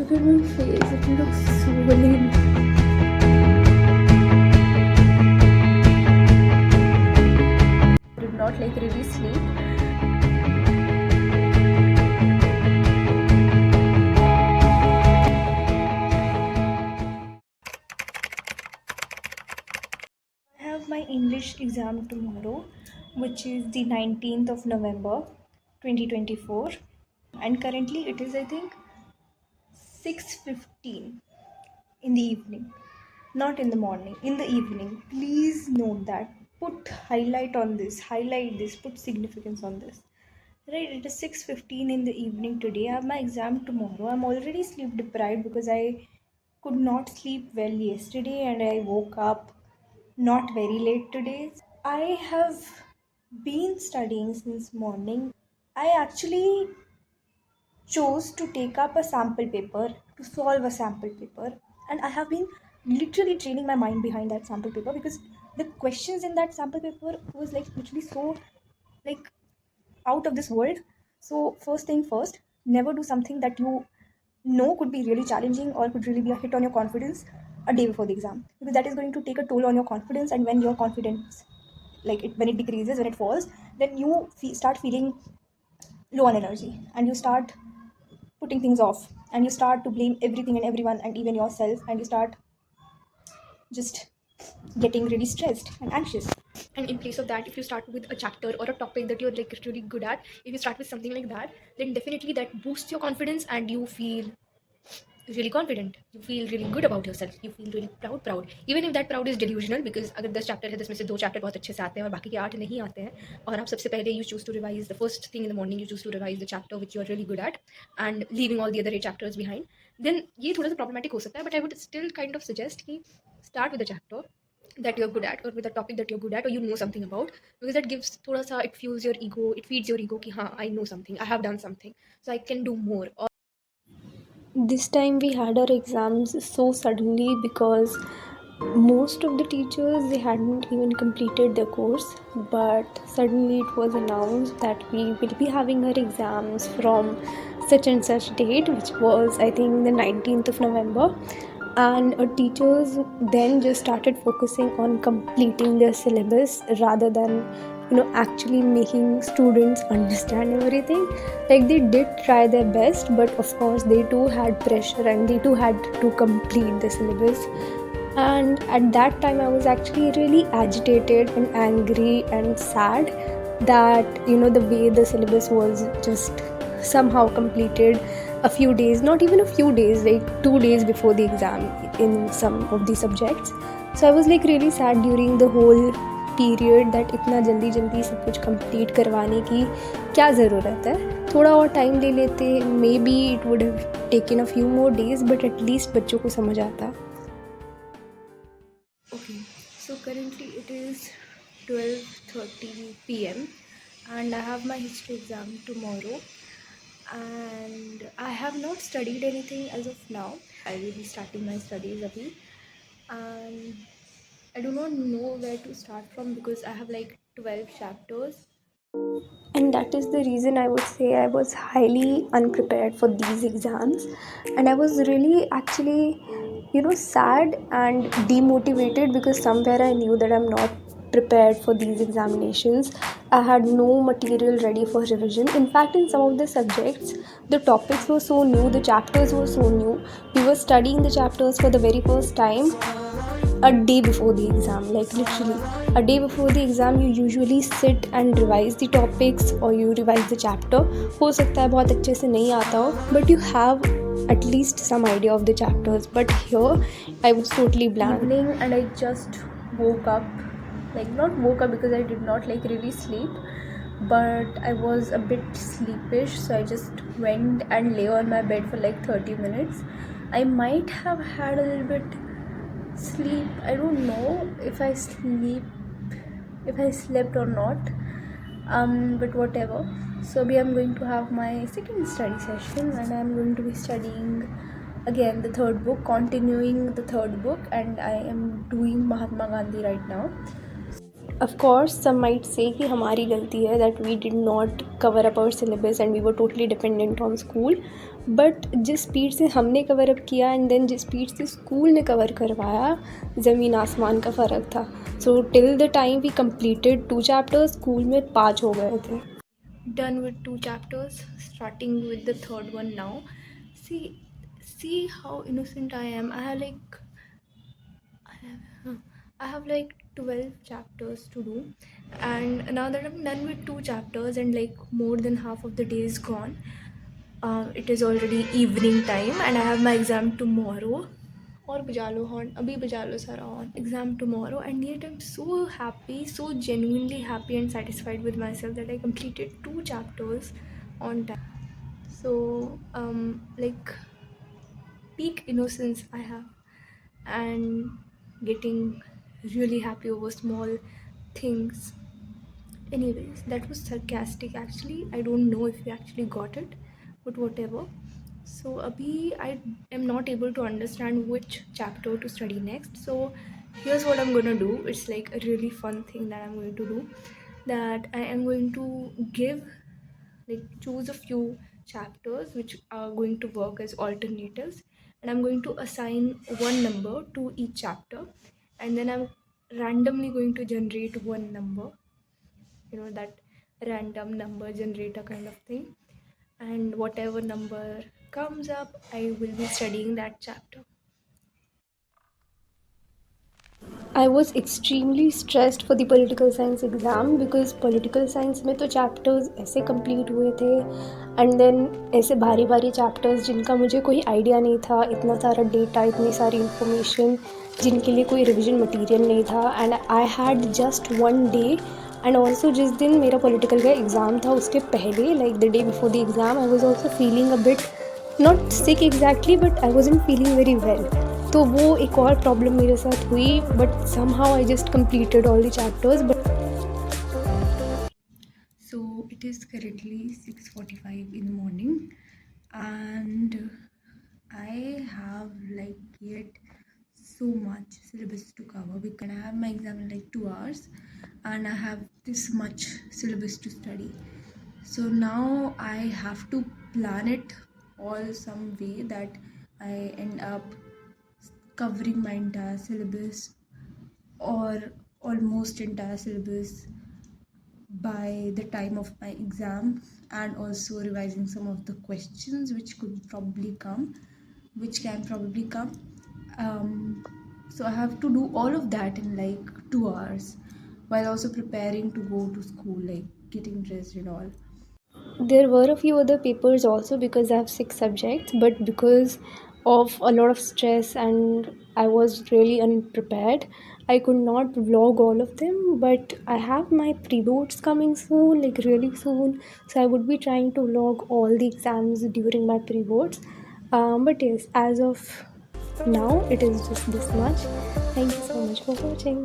Look at my face, it looks swollen. Did not like really sleep. I have my English exam tomorrow, which is the 19th of November 2024, and currently it is, I think, 6:15 in the evening. Not in the morning, in the evening. Please note that. Put highlight on this, highlight this, put significance on this. Right, it is 6:15 in the evening today. I have my exam tomorrow. I'm already sleep deprived because I could not sleep well yesterday and I woke up not very late today. I have been studying since morning. I actually chose to take up a sample paper to solve a sample paper, and I have been literally training my mind behind that sample paper because the questions in that sample paper was like literally so like out of this world. So first thing first, never do something that you know could be really challenging or could really be a hit on your confidence a day before the exam, because that is going to take a toll on your confidence, and when your confidence when it decreases, when it falls, then you start feeling low on energy and you start putting things off and you start to blame everything and everyone and even yourself, and you start just getting really stressed and anxious. And in place of that, if you start with a chapter or a topic that you're like really good at, if you start with something like that, then definitely that boosts your confidence and you feel really confident, you feel really good about yourself, you feel really proud, even if that proud is delusional, because अगर 10 chapter है 10 में से 2 chapter बहुत अच्छे से आते हैं और बाकी के 8 नहीं आते हैं, और आप सबसे पहले you choose to revise the first thing in the morning, you choose to revise the chapter which you are really good at and leaving all the other 8 chapters behind, then ये थोड़ा सा problematic हो सकता है, but I would still kind of suggest कि start with a chapter that you're good at or with a topic that you're good at or you know something about, because that gives थोड़ा सा, it fuels your ego, it feeds your ego कि हाँ I know something, I have done something, so I can do more. This time we had our exams so suddenly because most of the teachers, they hadn't even completed their course, but suddenly it was announced that we will be having our exams from such and such date, which was I think the 19th of November, and our teachers then just started focusing on completing their syllabus rather than actually making students understand everything. Like, they did try their best, but of course they too had pressure and they too had to complete the syllabus. And at that time I was actually really agitated and angry and sad that the way the syllabus was just somehow completed a few days, not even a few days, like 2 days before the exam in some of the subjects. So I was like really sad during the whole period that इतना जल्दी जल्दी सब कुछ complete करवाने की क्या ज़रूरत है, थोड़ा और टाइम ले लेते, may be it would have taken a few more days, but at least बच्चों को समझ आता. Okay, so currently it is 12:30 p.m. and I have my history exam tomorrow, and I have not studied anything as of now. I will be starting my studies abhi, and I do not know where to start from because I have like 12 chapters. And that is the reason I would say I was highly unprepared for these exams. And I was really actually, sad and demotivated because somewhere I knew that I'm not prepared for these examinations. I had no material ready for revision. In fact, in some of the subjects, the topics were so new, the chapters were so new. We were studying the chapters for the very first time a day before the exam. Like, literally a day before the exam you usually sit and revise the topics or you revise the chapter. हो सकता है बहुत अच्छे से नहीं आता हो, but you have at least some idea of the chapters. But here I was totally blank. Evening, and I just woke up, like not woke up because I did not like really sleep, but I was a bit sleepish, so I just went and lay on my bed for like 30 minutes. I might have had a little bit sleep, I don't know if I slept or not, but whatever. So I'm going to have my second study session and I'm going to be studying again the third book, continuing the third book, and I am doing Mahatma Gandhi right now. Of course, some might say कि हमारी गलती है that we did not cover up our syllabus and we were totally dependent on school. But जिस speed से हमने cover up किया and then जिस speed से स्कूल ने कवर करवाया, ज़मीन आसमान का फ़र्क था. So till the time we completed 2 chapters, school में 5 हो गए थे. Done with 2 chapters, starting with the third one now. See how innocent I am. I have like 12 chapters to do, and now that I'm done with 2 chapters and like more than half of the day is gone, it is already evening time and I have my exam tomorrow. और बजा लो horn, अभी बजा लो सारा horn. Exam tomorrow, and yet I'm so happy, so genuinely happy and satisfied with myself that I completed 2 chapters on time. So like peak innocence I have, and getting really happy over small things. Anyways, that was sarcastic actually. I don't know if you actually got it, but whatever. So abhi I am not able to understand which chapter to study next. So here's what I'm gonna do. It's like a really fun thing that I'm going to do. That I am going to choose a few chapters which are going to work as alternatives, and I'm going to assign one number to each chapter, and then I'm randomly going to generate one number, that random number generator kind of thing, and whatever number comes up I will be studying that chapter. I was extremely stressed for the political science exam because political science में तो chapters ऐसे complete हुए थे, and then ऐसे भारी भारी chapters जिनका मुझे कोई idea नहीं था, इतना सारा data, इतनी सारी information जिनके लिए कोई revision material नहीं था, and I had just one day. And also जिस दिन मेरा political का exam था उसके पहले, like the day before the exam, I was also feeling a bit not sick exactly, but I wasn't feeling very well. तो वो एक और प्रॉब्लम मेरे साथ हुई, but somehow I just completed all the chapters. But so it is currently 6:45 in the morning, and I have like yet so much syllabus to cover because I have my exam in like 2 hours and I have this much syllabus to study. So now I have to plan it all some way that I end up covering my entire syllabus or almost entire syllabus by the time of my exam, and also revising some of the questions which can probably come. So I have to do all of that in like 2 hours while also preparing to go to school, like getting dressed and all. There were a few other papers also because I have 6 subjects, but because of a lot of stress and I was really unprepared, I could not vlog all of them. But I have my pre-boards coming soon, like really soon. So I would be trying to vlog all the exams during my pre-boards. But yes, as of now, it is just this much. Thank you so much for watching.